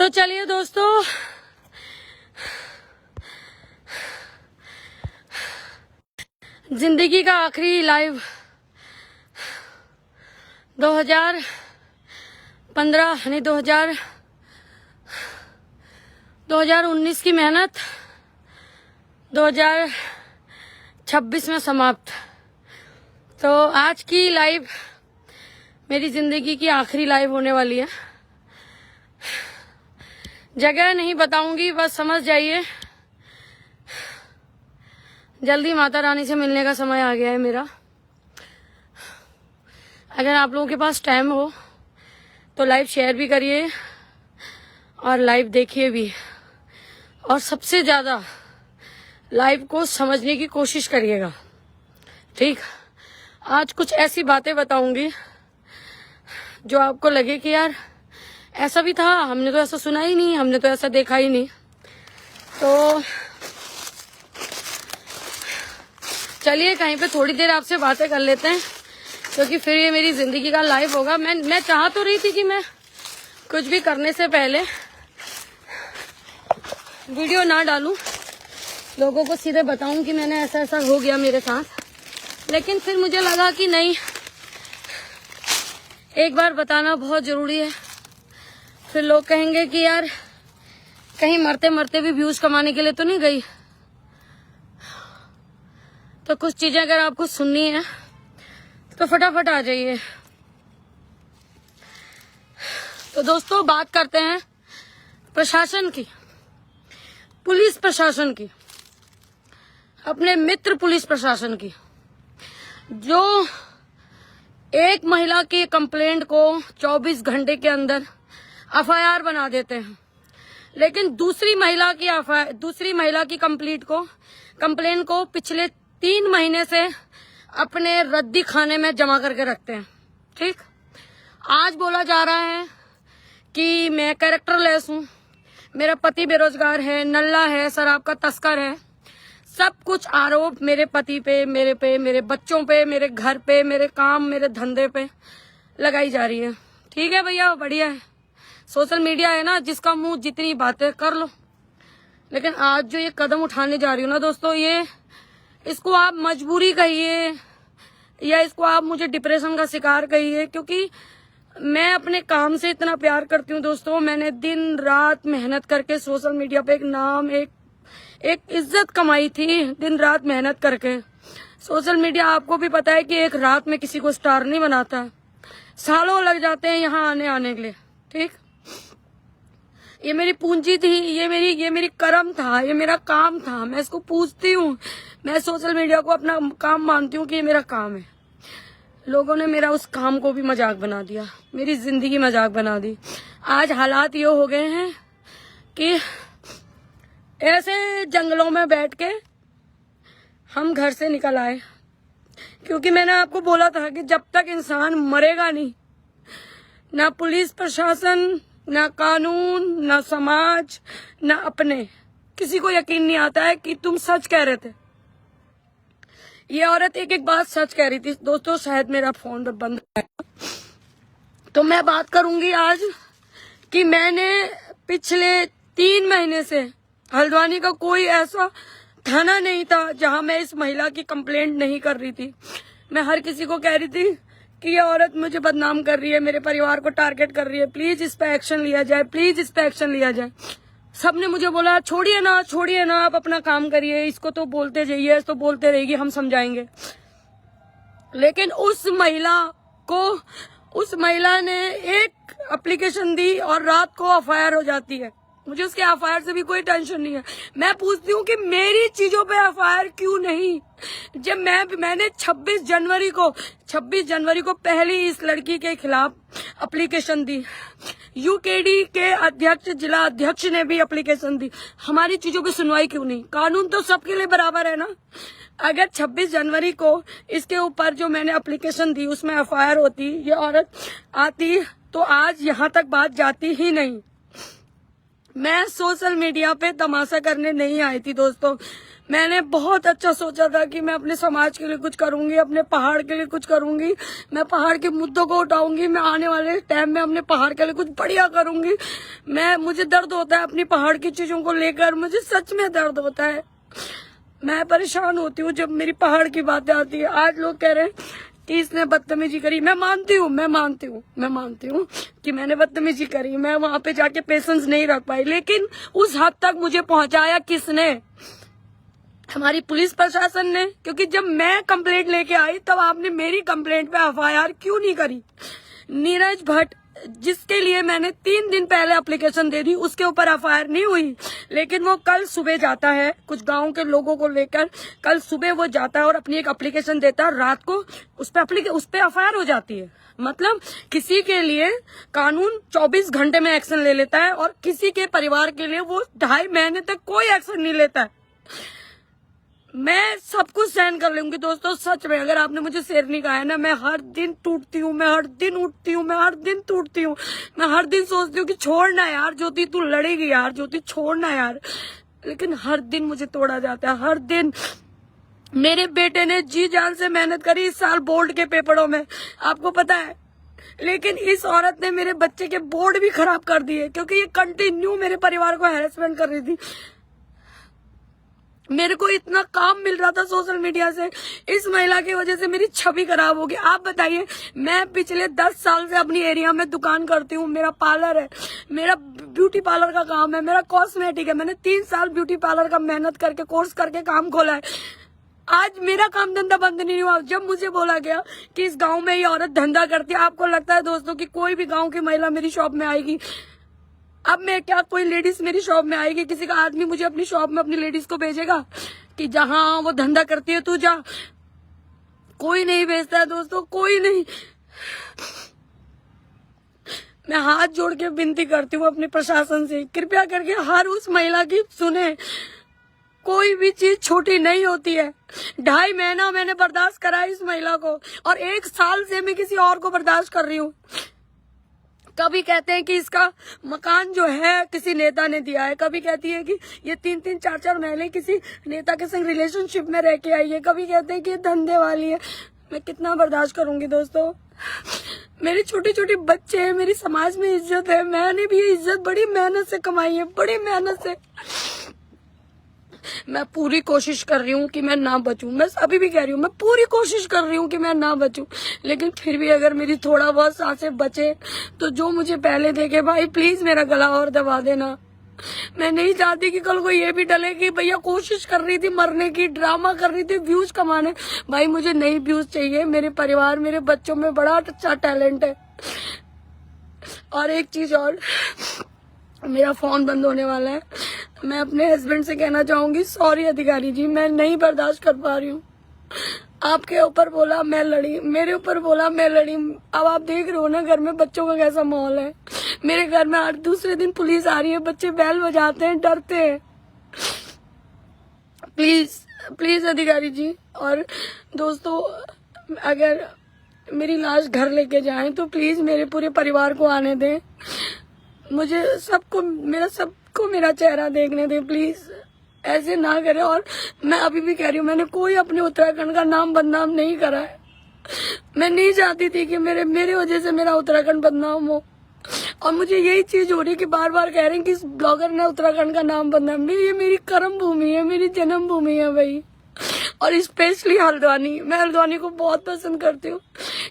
तो चलिए दोस्तों, जिंदगी का आखिरी लाइव 2015 यानी 2019 की मेहनत 2026 में समाप्त। तो आज की लाइव मेरी जिंदगी की आखिरी लाइव होने वाली है। जगह नहीं बताऊंगी, बस समझ जाइए। जल्दी माता रानी से मिलने का समय आ गया है मेरा। अगर आप लोगों के पास टाइम हो तो लाइव शेयर भी करिए और लाइव देखिए भी, और सबसे ज्यादा लाइव को समझने की कोशिश करिएगा। ठीक, आज कुछ ऐसी बातें बताऊंगी जो आपको लगे कि यार ऐसा भी था, हमने तो ऐसा सुना ही नहीं, हमने तो ऐसा देखा ही नहीं। तो चलिए कहीं पे थोड़ी देर आपसे बातें कर लेते हैं, क्योंकि फिर ये मेरी जिंदगी का लाइव होगा। मैं चाह तो रही थी कि मैं कुछ भी करने से पहले वीडियो ना डालूं, लोगों को सीधे बताऊं कि मैंने ऐसा ऐसा हो गया मेरे साथ, लेकिन फिर मुझे लगा कि नहीं, एक बार बताना बहुत जरूरी है। फिर लोग कहेंगे कि यार कहीं मरते मरते भी व्यूज कमाने के लिए तो नहीं गई। तो कुछ चीजें अगर आपको सुननी है तो फटाफट आ जाइए। तो दोस्तों, बात करते हैं प्रशासन की, पुलिस प्रशासन की, अपने मित्र पुलिस प्रशासन की, जो एक महिला की कंप्लेंट को 24 घंटे के अंदर एफआईआर बना देते हैं, लेकिन दूसरी महिला की कंप्लेंट को पिछले 3 महीने से अपने रद्दी खाने में जमा करके रखते हैं। ठीक, आज बोला जा रहा है कि मैं कैरेक्टरलेस हूँ, मेरा पति बेरोजगार है, नल्ला है, शराब का तस्कर है। सब कुछ आरोप मेरे पति पे, मेरे बच्चों पे, मेरे घर पे, मेरे काम, मेरे धंधे पे लगाई जा रही है। ठीक है भैया, बढ़िया है, सोशल मीडिया है ना, जिसका मुंह जितनी बातें कर लो। लेकिन आज जो ये कदम उठाने जा रही हूँ ना दोस्तों, इसको आप मजबूरी कहिए या इसको आप मुझे डिप्रेशन का शिकार कहिए, क्योंकि मैं अपने काम से इतना प्यार करती हूँ दोस्तों। मैंने दिन रात मेहनत करके सोशल मीडिया पे एक नाम, एक इज्जत कमाई थी, दिन रात मेहनत करके। सोशल मीडिया आपको भी पता है कि एक रात में किसी को स्टार नहीं बनाता, सालों लग जाते हैं यहाँ आने के लिए। ठीक, ये मेरी पूंजी थी, ये मेरी कर्म था, ये मेरा काम था। मैं इसको पूछती हूँ, मैं सोशल मीडिया को अपना काम मानती हूँ कि ये मेरा काम है। लोगों ने मेरा उस काम को भी मजाक बना दिया, मेरी जिंदगी मजाक बना दी। आज हालात ये हो गए हैं कि ऐसे जंगलों में बैठ के हम घर से निकल आए, क्योंकि मैंने आपको बोला था कि जब तक इंसान मरेगा नहीं, ना पुलिस प्रशासन, ना कानून, ना समाज, ना अपने, किसी को यकीन नहीं आता है कि तुम सच कह रहे थे। ये औरत एक बात सच कह रही थी दोस्तों। शायद मेरा फोन बंद है तो मैं बात करूंगी आज कि मैंने पिछले 3 महीने से हल्द्वानी का कोई ऐसा थाना नहीं था जहां मैं इस महिला की कंप्लेंट नहीं कर रही थी। मैं हर किसी को कह रही थी कि ये औरत मुझे बदनाम कर रही है, मेरे परिवार को टारगेट कर रही है, प्लीज इस पे एक्शन लिया जाए, प्लीज इस पे एक्शन लिया जाए। सबने मुझे बोला छोड़िए ना, आप अपना काम करिए, इसको तो बोलते जाइए, तो बोलते रहेगी, हम समझाएंगे। लेकिन उस महिला ने एक एप्लीकेशन दी और रात को एफआईआर हो जाती है। मुझे उसके एफआईआर से भी कोई टेंशन नहीं है। मैं पूछती हूँ कि मेरी चीजों पे एफआईआर क्यों नहीं। जब मैंने 26 जनवरी को पहली इस लड़की के खिलाफ एप्लीकेशन दी, यूकेडी के अध्यक्ष, जिला अध्यक्ष ने भी एप्लीकेशन दी, हमारी चीजों की सुनवाई क्यों नहीं। कानून तो सबके लिए बराबर है ना। अगर 26 जनवरी को इसके ऊपर जो मैंने एप्लीकेशन दी उसमें एफआईआर होती, ये औरत आती, तो आज यहाँ तक बात जाती ही नहीं। मैं सोशल मीडिया पे तमाशा करने नहीं आई थी दोस्तों। मैंने बहुत अच्छा सोचा था कि मैं अपने समाज के लिए कुछ करूंगी, अपने पहाड़ के लिए कुछ करूंगी, मैं पहाड़ के मुद्दों को उठाऊंगी, मैं आने वाले टाइम में अपने पहाड़ के लिए कुछ बढ़िया करूंगी। मुझे दर्द होता है अपनी पहाड़ की चीजों को लेकर, मुझे सच में दर्द होता है। मैं परेशान होती हूँ जब मेरी पहाड़ की बातें आती है। आज लोग कह रहे हैं कि इसने बदतमीजी करी। मैं मानती हूँ कि मैंने बदतमीजी करी, मैं वहां पे जाके पेशेंस नहीं रख पाई, लेकिन उस हद तक मुझे पहुंचाया किसने? हमारी पुलिस प्रशासन ने। क्योंकि जब मैं कंप्लेंट लेके आई तब आपने मेरी कंप्लेंट पे एफआईआर क्यों नहीं करी? नीरज भट्ट, जिसके लिए मैंने 3 दिन पहले एप्लीकेशन दे दी, उसके ऊपर एफआईआर नहीं हुई, लेकिन वो कल सुबह जाता है कुछ गांव के लोगों को लेकर, कल सुबह वो जाता है और अपनी एक एप्लीकेशन देता है, रात को उस पे एफआईआर हो जाती है। मतलब किसी के लिए कानून 24 घंटे में एक्शन ले लेता है और किसी के परिवार के लिए वो 2.5 महीने तक कोई एक्शन नहीं लेता है। मैं सब कुछ सहन कर लूंगी दोस्तों, सच में। अगर आपने मुझे शेरनी कहा है ना, मैं हर दिन टूटती हूँ, मैं हर दिन उठती हूँ, मैं हर दिन टूटती हूँ, मैं हर दिन सोचती हूँ कि छोड़ना यार ज्योति, तू लड़ेगी यार ज्योति, छोड़ना यार, लेकिन हर दिन मुझे तोड़ा जाता है। हर दिन मेरे बेटे ने जी जान से मेहनत करी इस साल बोर्ड के पेपरों में, आपको पता है, लेकिन इस औरत ने मेरे बच्चे के बोर्ड भी खराब कर दिए क्योंकि ये कंटिन्यू मेरे परिवार को हैरेसमेंट कर रही थी। मेरे को इतना काम मिल रहा था सोशल मीडिया से, इस महिला की वजह से मेरी छवि खराब होगी। आप बताइए, मैं पिछले 10 साल से अपनी एरिया में दुकान करती हूँ, मेरा पार्लर है, मेरा ब्यूटी पार्लर का काम है, मेरा कॉस्मेटिक है, मैंने 3 साल ब्यूटी पार्लर का मेहनत करके कोर्स करके काम खोला है। आज मेरा काम धंधा बंद नहीं हुआ। जब मुझे बोला गया कि इस गाँव में ये औरत धंधा करती है, आपको लगता है दोस्तों कि कोई भी गाँव की महिला मेरी शॉप में आएगी? अब मैं क्या, कोई लेडीज मेरी शॉप में आएगी? किसी का आदमी मुझे अपनी शॉप में अपनी लेडीज को भेजेगा कि जहां वो धंधा करती है तू जा? कोई नहीं भेजता है दोस्तों, कोई नहीं। मैं हाथ जोड़ के विनती करती हूँ अपने प्रशासन से, कृपया करके हर उस महिला की सुने। कोई भी चीज छोटी नहीं होती है। 2.5 महीना मैंने बर्दाश्त करा इस महिला को और 1 साल से मैं किसी और को बर्दाश्त कर रही हूँ। कभी कहते हैं कि इसका मकान जो है किसी नेता ने दिया है, कभी कहती है कि ये 3-3, 4-4 महीने किसी नेता के संग रिलेशनशिप में रह के आई है, कभी कहते हैं कि ये धंधे वाली है। मैं कितना बर्दाश्त करूंगी दोस्तों? मेरे छोटे छोटे बच्चे हैं, मेरी समाज में इज्जत है, मैंने भी ये इज्जत बड़ी मेहनत से कमाई है, बड़ी मेहनत से। मैं पूरी कोशिश कर रही हूँ कि मैं ना बचूं, मैं अभी भी कह रही हूँ, मैं पूरी कोशिश कर रही हूँ कि मैं ना बचूं, लेकिन फिर भी अगर मेरी थोड़ा बहुत सांसें बचे तो जो मुझे पहले देखे भाई प्लीज मेरा गला और दबा देना। मैं नहीं चाहती कि कल को ये भी डले कि भैया कोशिश कर रही थी मरने की, ड्रामा कर रही थी व्यूज कमाने। भाई मुझे नहीं व्यूज चाहिए, मेरे परिवार मेरे बच्चों में बड़ा अच्छा टैलेंट है। और एक चीज और, मेरा फोन बंद होने वाला है। मैं अपने हस्बैंड से कहना चाहूंगी, सॉरी अधिकारी जी, मैं नहीं बर्दाश्त कर पा रही हूँ। आपके ऊपर बोला मैं लड़ी, मेरे ऊपर बोला मैं लड़ी। अब आप देख रहे हो ना घर में बच्चों का कैसा माहौल है। मेरे घर में हर दूसरे दिन पुलिस आ रही है, बच्चे बैल बजाते हैं, डरते हैं। प्लीज प्लीज अधिकारी जी और दोस्तों, अगर मेरी लाश घर लेके जाएं तो प्लीज मेरे पूरे परिवार को आने दें। मुझे सबको मेरा चेहरा देखने दें, प्लीज ऐसे ना करें। और मैं अभी भी कह रही हूँ, मैंने कोई अपने उत्तराखंड का नाम बदनाम नहीं करा है। मैं नहीं चाहती थी कि मेरे वजह से मेरा उत्तराखंड बदनाम हो, और मुझे यही चीज हो रही है कि बार बार कह रहे हैं कि इस ब्लॉगर ने उत्तराखंड का नाम बदनाम। ये मेरी कर्म भूमि है, मेरी जन्म भूमि है भाई। और स्पेशली हल्द्वानी, मैं हल्द्वानी को बहुत पसंद करती हूँ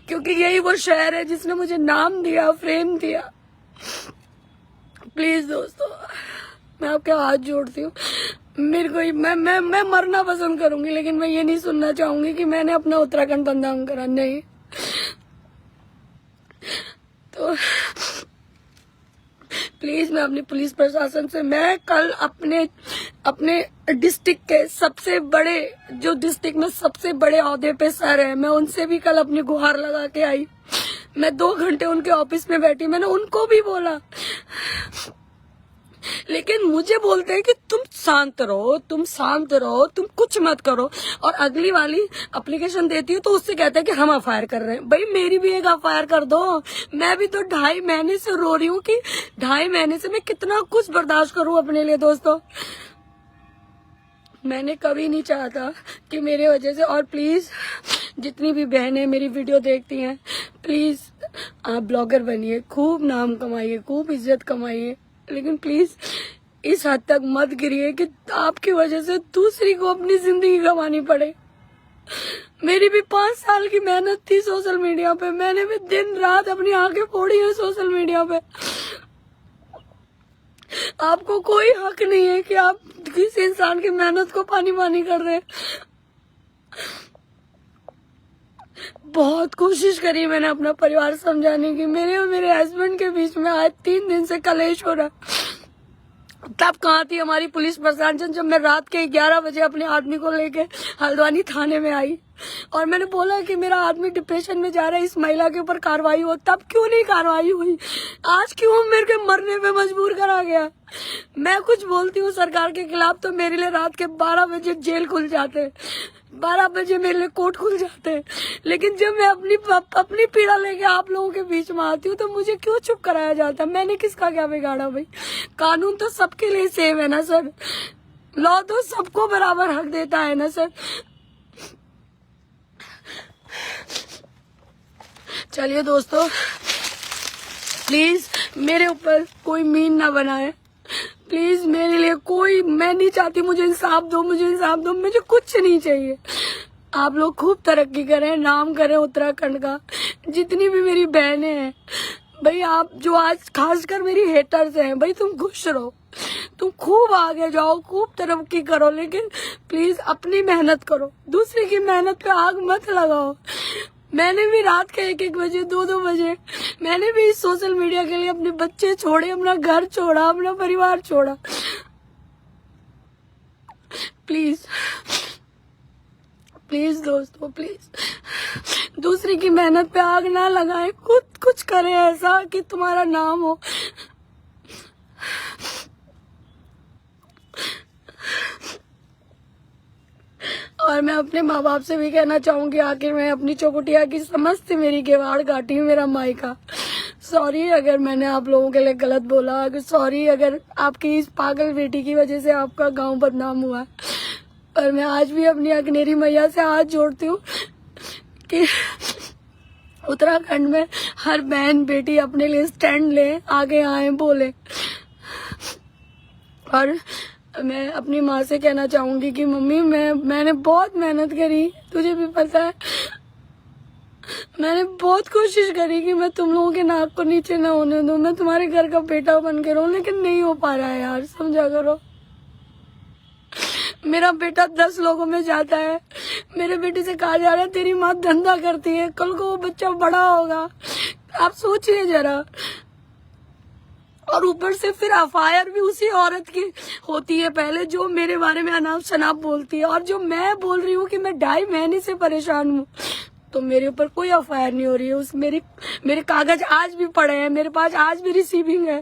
क्योंकि यही वो शहर है जिसने मुझे नाम दिया, फ्रेम दिया। प्लीज दोस्तों, मैं आपके हाथ जोड़ती हूँ। मेरे को मैं मरना पसंद करूंगी, लेकिन मैं ये नहीं सुनना चाहूंगी कि मैंने अपना उत्तराखंड बदनाम करा, नहीं। तो प्लीज मैं अपनी पुलिस प्रशासन से, मैं कल अपने डिस्ट्रिक्ट के सबसे बड़े, जो डिस्ट्रिक्ट में सबसे बड़े ओहदे पे सर है, मैं उनसे भी कल अपनी गुहार लगा के आई। मैं 2 घंटे उनके ऑफिस में बैठी, मैंने उनको भी बोला, लेकिन मुझे बोलते हैं कि तुम शांत रहो, तुम शांत रहो, तुम कुछ मत करो। और अगली वाली एप्लीकेशन देती हो तो उससे कहते हैं कि हम एफआईआर कर रहे हैं। भाई मेरी भी एक एफआईआर कर दो। मैं भी तो 2.5 महीने से रो रही हूँ कि 2.5 महीने से मैं कितना कुछ बर्दाश्त करूँ अपने लिए। दोस्तों मैंने कभी नहीं चाहा था कि मेरे वजह से, और प्लीज जितनी भी बहनें मेरी वीडियो देखती हैं, प्लीज आप ब्लॉगर बनिए, खूब नाम कमाइए, खूब इज्जत कमाइए, लेकिन प्लीज इस हद तक मत गिरिए कि आपकी वजह से दूसरी को अपनी जिंदगी गंवानी पड़े। मेरी भी 5 साल की मेहनत थी सोशल मीडिया पे, मैंने भी दिन रात अपनी आंखें फोड़ी है सोशल मीडिया पे। आपको कोई हक नहीं है कि आप किसी इंसान की मेहनत को पानी पानी कर रहे हैं। बहुत कोशिश करी मैंने अपना परिवार समझाने की। मेरे और मेरे हस्बैंड के बीच में आज 3 दिन से कलेश हो रहा। तब कहाँ थी हमारी पुलिस प्रशासन जब मैं रात के 11 बजे अपने आदमी को लेके हल्द्वानी थाने में आई और मैंने बोला कि मेरा आदमी डिप्रेशन में जा रहा है, इस महिला के ऊपर कार्रवाई हो। तब क्यों नहीं कार्रवाई हुई? आज क्यों मेरे के मरने पे मजबूर करा गया? मैं कुछ बोलती हूँ सरकार के खिलाफ तो मेरे लिए रात के 12 बजे जेल खुल जाते, 12 बजे मेरे लिए कोर्ट खुल जाते हैं। लेकिन जब मैं अपनी पीड़ा लेके आप लोगों के बीच में आती हूँ तो मुझे क्यों चुप कराया जाता? मैंने किसका क्या बिगाड़ा? भाई कानून तो सबके लिए सेम है ना सर, लॉ तो सबको बराबर हक देता है ना सर। चलिए दोस्तों, प्लीज मेरे ऊपर कोई मीन ना बनाए, प्लीज मेरे लिए कोई, मैं नहीं चाहती मुझे इंसाफ दो, मुझे इंसाफ दो, मुझे कुछ नहीं चाहिए। आप लोग खूब तरक्की करें, नाम करें उत्तराखंड का। जितनी भी मेरी बहनें हैं भाई, आप जो आज खासकर मेरी हेटर्स हैं, भाई तुम खुश रहो, तुम खूब आगे जाओ, खूब तरक्की करो, लेकिन प्लीज अपनी मेहनत करो, दूसरे की मेहनत पे आग मत लगाओ। मैंने भी रात के 1-1 बजे 2-2 बजे मैंने भी इस सोशल मीडिया के लिए अपने बच्चे छोड़े, अपना घर छोड़ा, अपना परिवार छोड़ा। प्लीज प्लीज दोस्तों, प्लीज दूसरे की मेहनत पे आग ना लगाएं, खुद कुछ करें ऐसा कि तुम्हारा नाम हो। और मैं अपने माँ बाप से भी कहना चाहूंगी, आखिर मैं अपनी चौकुटिया की समझती मेरी किवाड़ काटी हूँ, मेरा मायका। सॉरी अगर मैंने आप लोगों के लिए गलत बोला, सॉरी अगर आपकी इस पागल बेटी की वजह से आपका गांव बदनाम हुआ। पर मैं आज भी अपनी अग्नेरी मैया से हाथ जोड़ती हूँ कि उत्तराखंड में हर बहन बेटी अपने लिए स्टैंड ले, आगे आए, बोले। और मैं अपनी माँ से कहना चाहूंगी कि मम्मी मैंने बहुत मेहनत करी, तुझे भी पता है, मैंने बहुत कोशिश करी कि मैं तुम लोगों के नाक को नीचे ना होने दूं, मैं तुम्हारे घर का बेटा बन के रहूं, लेकिन नहीं हो पा रहा है यार, समझा करो। मेरा बेटा 10 लोगों में जाता है, मेरे बेटे से कहा जा रहा है तेरी माँ धंधा करती है, कल को वो बच्चा बड़ा होगा, आप सोचिए जरा। और ऊपर से फिर एफआईआर भी उसी औरत की होती है पहले, जो मेरे बारे में अनाप शनाप बोलती है। और जो मैं बोल रही हूँ कि मैं 2.5 महीने से परेशान हूँ, तो मेरे ऊपर कोई एफआईआर नहीं हो रही है। उस मेरे कागज आज भी पड़े हैं, मेरे पास आज भी रिसीविंग है।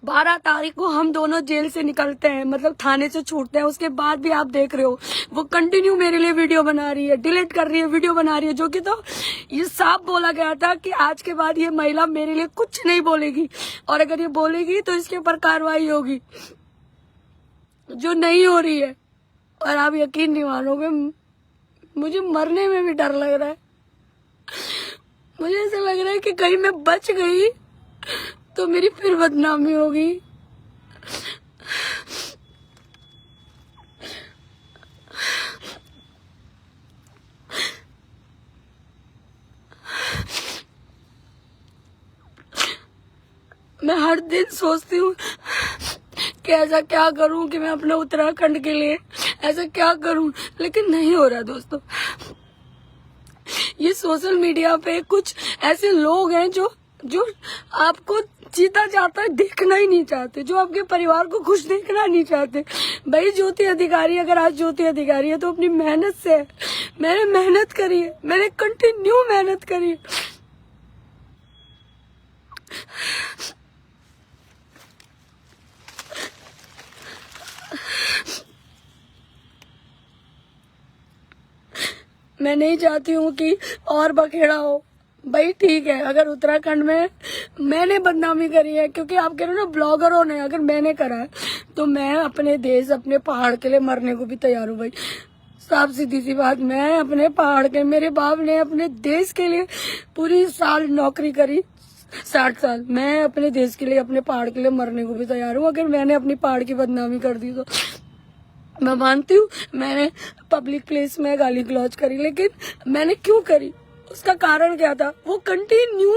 12 तारीख को हम दोनों जेल से निकलते हैं, मतलब थाने से छूटते हैं, उसके बाद भी आप देख रहे हो वो कंटिन्यू मेरे लिए वीडियो बना रही है, डिलीट कर रही है, वीडियो बना रही है, जो कि तो ये साफ बोला गया था कि आज के बाद ये महिला मेरे लिए कुछ नहीं बोलेगी, और अगर ये बोलेगी तो इसके ऊपर कार्रवाई होगी, जो नहीं हो रही है। और आप यकीन नहीं मानोगे, मुझे मरने में भी डर लग रहा है। मुझे ऐसा लग रहा है कि कहीं मैं बच गई तो मेरी फिर बदनामी होगी। मैं हर दिन सोचती हूँ कि ऐसा क्या करूं कि मैं अपने उत्तराखंड के लिए ऐसा क्या करूं, लेकिन नहीं हो रहा दोस्तों। ये सोशल मीडिया पे कुछ ऐसे लोग हैं जो आपको जीता जाता देखना ही नहीं चाहते, जो आपके परिवार को खुश देखना नहीं चाहते। भाई ज्योति अधिकारी, अगर आज ज्योति अधिकारी है तो अपनी मेहनत से है। मैंने मेहनत करी है, मैंने कंटिन्यू मेहनत करी है। मैं नहीं चाहती हूँ कि और बखेड़ा हो। भाई ठीक है, अगर उत्तराखंड में मैंने बदनामी करी है, क्योंकि आप कह रहे हो ना ब्लॉगरों ने, अगर मैंने करा है तो मैं अपने देश अपने पहाड़ के लिए मरने को भी तैयार हूँ। भाई साफ सीधी सी बात, मैं अपने पहाड़ के, मेरे बाप ने अपने देश के लिए पूरी साल नौकरी करी, 60 साल। मैं अपने देश के लिए अपने पहाड़ के लिए मरने को भी तैयार हूँ। अगर मैंने अपनी पहाड़ की बदनामी कर दी तो मैं मानती हूँ मैंने पब्लिक प्लेस में गाली गलौज करी, लेकिन मैंने क्यों करी, उसका कारण क्या था? वो कंटिन्यू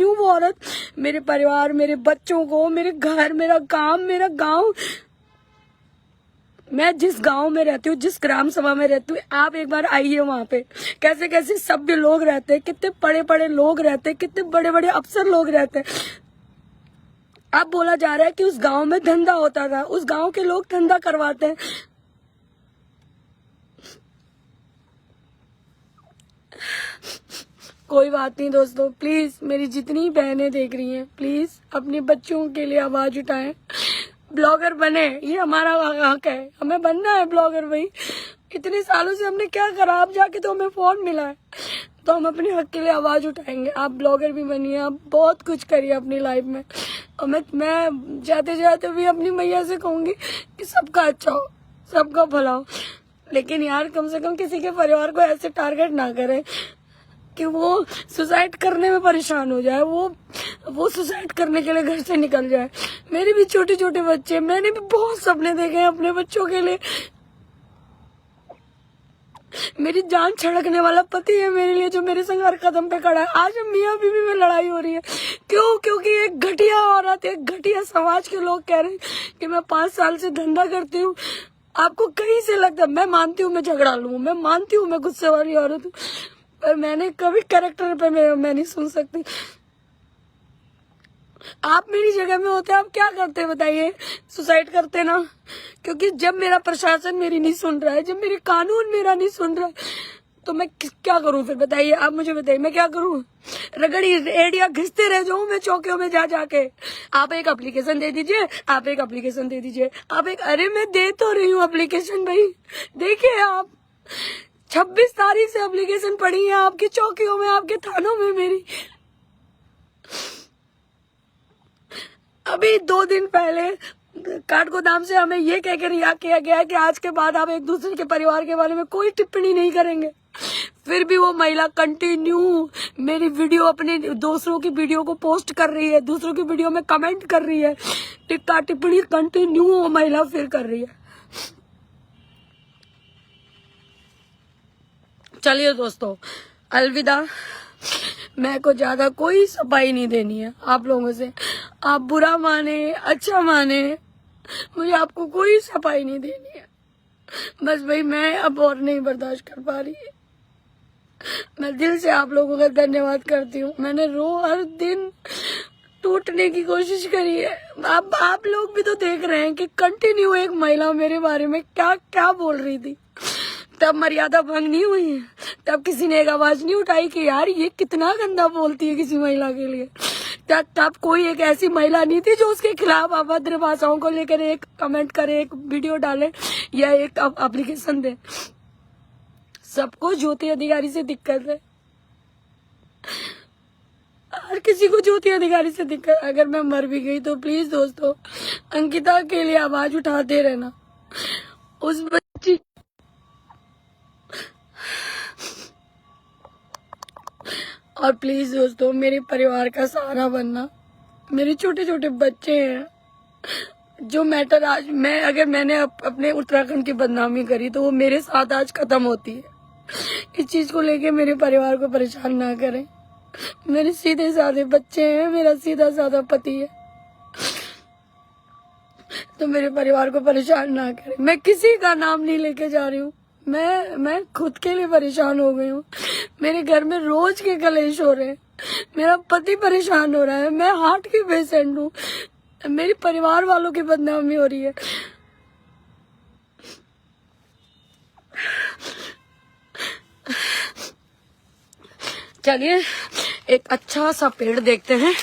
वो औरत मेरे परिवार, मेरे बच्चों को, मेरे घर, मेरा गांव, मैं जिस गांव में रहती हूँ, जिस ग्राम सभा में रहती हूँ, आप एक बार आइए वहाँ पे, कैसे कैसे सभ्य लोग रहते हैं, कितने बड़े बड़े लोग रहते हैं, कितने बड़े बड़े अफसर लोग रहते हैं। अब बोला जा रहा है कि उस गांव में धंधा होता था, उस गांव के लोग धंधा करवाते हैं। कोई बात नहीं दोस्तों, प्लीज मेरी जितनी बहनें देख रही हैं, प्लीज अपने बच्चों के लिए आवाज उठाएं, ब्लॉगर बने, ये हमारा हक है, हमें बनना है ब्लॉगर। भाई इतने सालों से हमने क्या करा, अब जाके तो हमें फोन मिला है, तो हम अपने हक के लिए आवाज उठाएंगे। आप ब्लॉगर भी बनिए, आप बहुत कुछ करिए अपनी लाइफ में। और मैं जाते जाते भी अपनी मैया से कहूंगी कि सबका अच्छा हो, सबका भला हो, लेकिन यार कम से कम किसी के परिवार को ऐसे टारगेट ना करें कि वो सुसाइड करने में परेशान हो जाए, वो सुसाइड करने के लिए घर से निकल जाए। मेरे भी छोटे छोटे बच्चे, मैंने भी बहुत सपने देखे हैं अपने बच्चों के लिए। मेरी जान छड़कने वाला पति है मेरे लिए, जो मेरे संग हर कदम पे खड़ा है। आज मियाँ बीवी में लड़ाई हो रही है, क्यों? क्योंकि एक घटिया औरत, एक घटिया समाज के लोग कह रहे हैं कि मैं 5 साल से धंधा करती हूँ। आपको कहीं से लगता है, मैं मानती हूँ मैं झगड़ा लूँ, मैं मानती हूँ मैं गुस्से वाली औरत हूँ, पर मैंने कभी कैरेक्टर पे मैं नहीं सुन सकती। आप मेरी जगह में होते आप क्या करते बताइए? सुसाइड करते ना। क्योंकि जब मेरा प्रशासन मेरी नहीं सुन रहा है, जब मेरे कानून मेरा नहीं सुन रहा है, तो मैं क्या करूं फिर? बताइए, आप मुझे बताइए मैं क्या करूं? रगड़ी एडिया घिसते रह जाऊं मैं चौकियों में जा जाके? आप एक एप्लीकेशन दे दीजिए, आप एक एप्लीकेशन दे दीजिए, आप एक, अरे मैं दे तो रही हूँ एप्लीकेशन। भाई देखिए, आप 26 तारीख से एप्लीकेशन पड़ी है आपकी चौकियों में, आपके थानों में मेरी। अभी 2 दिन पहले काठगोदाम से हमें ये कहकर रिहा किया गया है कि आज के बाद आप एक दूसरे के परिवार के बारे में कोई टिप्पणी नहीं करेंगे। फिर भी वो महिला कंटिन्यू मेरी वीडियो, अपने दूसरों की वीडियो को पोस्ट कर रही है, दूसरों की वीडियो में कमेंट कर रही है, टिक्का टिप्पणी कंटिन्यू वो महिला फिर कर रही है। चलिए दोस्तों, अलविदा। मैं को ज्यादा कोई सफाई नहीं देनी है आप लोगों से। आप बुरा माने अच्छा माने, मुझे आपको कोई सफाई नहीं देनी है। बस भाई मैं अब और नहीं बर्दाश्त कर पा रही। मैं दिल से आप लोगों का धन्यवाद करती हूँ। मैंने हर दिन टूटने की कोशिश करी है। आप लोग भी तो देख रहे हैं कि कंटिन्यू एक महिला मेरे बारे में क्या क्या बोल रही थी। तब मर्यादा भंग नहीं हुई है, तब किसी ने एक आवाज नहीं उठाई कि यार ये कितना गंदा बोलती है किसी महिला के लिए। तब कोई एक ऐसी महिला नहीं थी जो उसके खिलाफ अभद्र भाषाओं को लेकर एक कमेंट करे, एक वीडियो डाले या एक एप्लीकेशन दे। सबको ज्योति अधिकारी से दिक्कत है, हर किसी को ज्योति अधिकारी से दिक्कत। अगर मैं मर भी गई तो प्लीज दोस्तों अंकिता के लिए आवाज उठाते रहना। उस बच्ची और प्लीज दोस्तों मेरे परिवार का सहारा बनना। मेरे छोटे छोटे बच्चे हैं जो मैटर आज अगर मैंने अपने उत्तराखंड की बदनामी करी तो वो मेरे साथ आज खत्म होती है। इस चीज को लेके मेरे परिवार को परेशान ना करें। मेरे सीधे साधे बच्चे हैं, मेरा सीधा साधा पति है, तो मेरे परिवार को परेशान ना करें। मैं किसी का नाम नहीं लेके जा रही हूँ, मैं खुद के लिए परेशान हो गई हूँ। मेरे घर में रोज के कलेश हो रहे हैं, मेरा पति परेशान हो रहा है, मैं हार्ट की पेशेंट हूँ, मेरे परिवार वालों की बदनामी हो रही है। चलिए एक अच्छा सा पेड़ देखते हैं,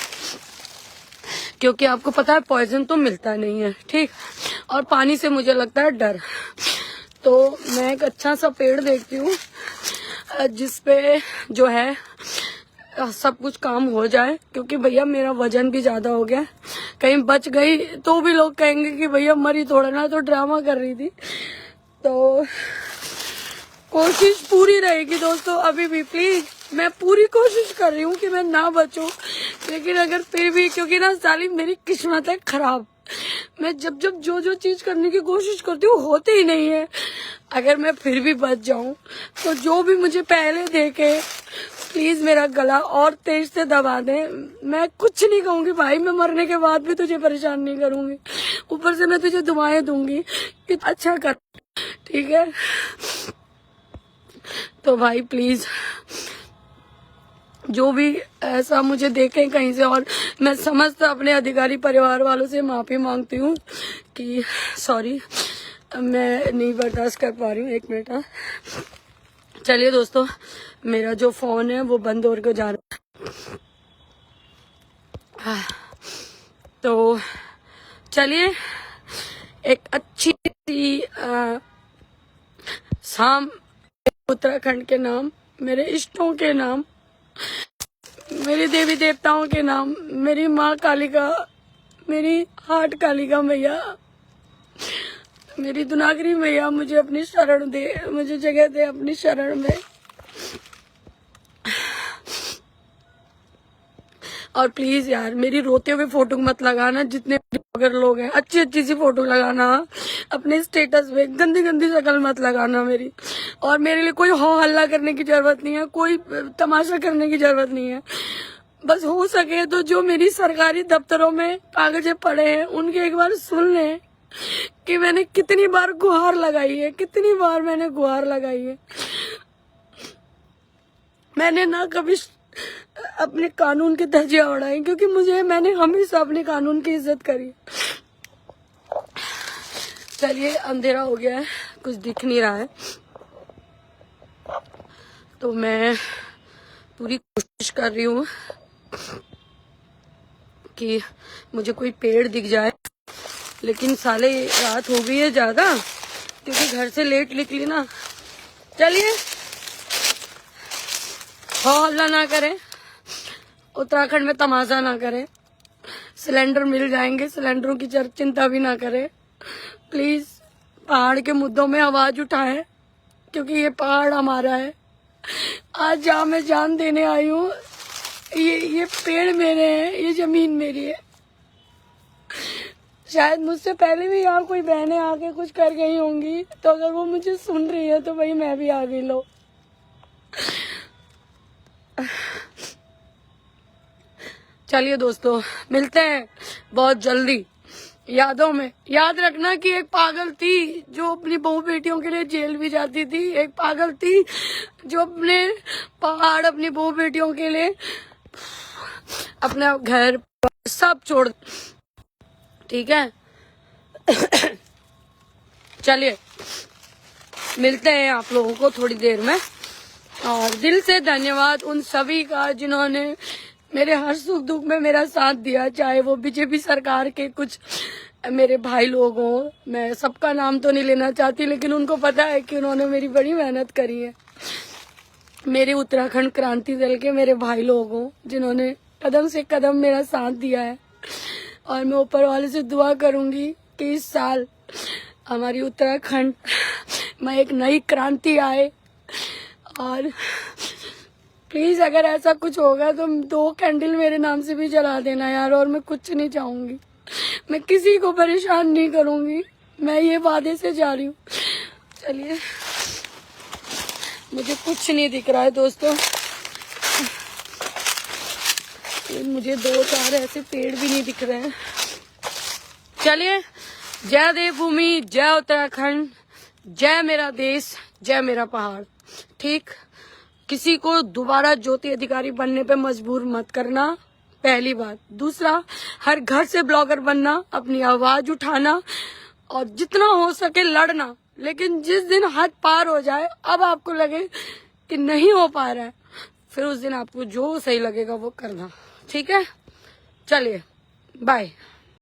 क्योंकि आपको पता है पॉइजन तो मिलता नहीं है, ठीक, और पानी से मुझे लगता है डर। तो मैं एक अच्छा सा पेड़ देखती हूँ जिसपे जो है सब कुछ काम हो जाए, क्योंकि भैया मेरा वजन भी ज्यादा हो गया। कहीं बच गई तो भी लोग कहेंगे कि भैया मरी थोड़ा ना, तो ड्रामा कर रही थी। तो कोशिश पूरी रहेगी दोस्तों, अभी भी प्लीज मैं पूरी कोशिश कर रही हूँ कि मैं ना बचूं, लेकिन अगर फिर भी, क्योंकि ना साली मेरी किस्मत है खराब, मैं जब जब जो चीज करने की कोशिश करती हूँ होती ही नहीं है। अगर मैं फिर भी बच जाऊं तो जो भी मुझे पहले देखे प्लीज मेरा गला और तेज से दबा दे। मैं कुछ नहीं कहूंगी भाई, मैं मरने के बाद भी तुझे परेशान नहीं करूंगी, ऊपर से मैं तुझे दुआएं दूंगी कि अच्छा कर, ठीक है। तो भाई प्लीज जो भी ऐसा मुझे देखें कहीं से, और मैं समस्त अपने अधिकारी परिवार वालों से माफी मांगती हूँ कि सॉरी मैं नहीं बर्दाश्त कर पा रही हूँ। एक मिनट, हाँ चलिए दोस्तों, मेरा जो फोन है वो बंद होकर जा रहा है। तो चलिए एक अच्छी सी शाम उत्तराखंड के नाम, मेरे इष्टों के नाम, मेरे देवी देवताओं के नाम, मेरी माँ कालिका, मेरी हाट कालिका मैया, मेरी दुनागरी मैया, मुझे अपनी शरण दे, मुझे जगह दे अपनी शरण में। और प्लीज यार मेरी रोते हुए फोटो मत लगाना, जितने अगर लोग हैं अच्छी अच्छी सी फोटो लगाना अपने स्टेटस पे, गंदी गंदी शक्ल मत लगाना मेरी। और मेरे लिए कोई हो हल्ला करने की जरूरत नहीं है, कोई तमाशा करने की जरूरत नहीं है। बस हो सके तो जो मेरी सरकारी दफ्तरों में कागजें पड़े हैं उनके एक बार सुन लें कि मैंने कितनी बार गुहार लगाई है, कितनी बार मैंने गुहार लगाई है। मैंने ना कभी अपने कानून की धज्जियां उड़ाई, क्योंकि मैंने हमेशा अपने कानून की इज्जत करी। चलिए अंधेरा हो गया है, कुछ दिख नहीं रहा है, तो मैं पूरी कोशिश कर रही हूँ कि मुझे कोई पेड़ दिख जाए, लेकिन साले रात हो गई है ज्यादा, क्योंकि घर से लेट निकली ना। चलिए हल्ला ना करें, उत्तराखंड में तमाशा ना करें, सिलेंडर मिल जाएंगे, सिलेंडरों की चिंता भी ना करें। प्लीज पहाड़ के मुद्दों में आवाज उठाएं, क्योंकि ये पहाड़ हमारा है। आज जहाँ मैं जान देने आई हूँ, ये पेड़ मेरे हैं, ये जमीन मेरी है। शायद मुझसे पहले भी यहाँ कोई बहनें आके कुछ कर गई होंगी, तो अगर वो मुझे सुन रही है तो भाई मैं भी आ गई। लो चलिए दोस्तों, मिलते हैं बहुत जल्दी यादों में। याद रखना कि एक पागल थी जो अपनी बहू बेटियों के लिए जेल भी जाती थी, एक पागल थी जो अपने पहाड़, अपनी बहू बेटियों के लिए अपना घर सब छोड़, ठीक है। चलिए मिलते हैं आप लोगों को थोड़ी देर में, और दिल से धन्यवाद उन सभी का जिन्होंने मेरे हर सुख दुख में मेरा साथ दिया, चाहे वो बीजेपी सरकार के कुछ मेरे भाई लोग हों। मैं सबका नाम तो नहीं लेना चाहती, लेकिन उनको पता है कि उन्होंने मेरी बड़ी मेहनत करी है। मेरे उत्तराखंड क्रांति दल के मेरे भाई लोग हों जिन्होंने कदम से कदम मेरा साथ दिया है, और मैं ऊपर वाले से दुआ करूंगी कि इस साल हमारी उत्तराखंड में एक नई क्रांति आए। और प्लीज अगर ऐसा कुछ होगा तो 2 कैंडल मेरे नाम से भी जला देना यार, और मैं कुछ नहीं चाहूंगी, मैं किसी को परेशान नहीं करूंगी, मैं ये वादे से जा रही हूँ। चलिए मुझे कुछ नहीं दिख रहा है दोस्तों, मुझे 2-4 ऐसे पेड़ भी नहीं दिख रहे हैं। चलिए, जय देवभूमि, जय उत्तराखंड, जय मेरा देश, जय मेरा पहाड़। ठीक, किसी को दोबारा ज्योति अधिकारी बनने पे मजबूर मत करना, पहली बात। दूसरा, हर घर से ब्लॉगर बनना, अपनी आवाज उठाना और जितना हो सके लड़ना, लेकिन जिस दिन हद पार हो जाए, अब आपको लगे कि नहीं हो पा रहा है, फिर उस दिन आपको जो सही लगेगा वो करना, ठीक है। चलिए बाय।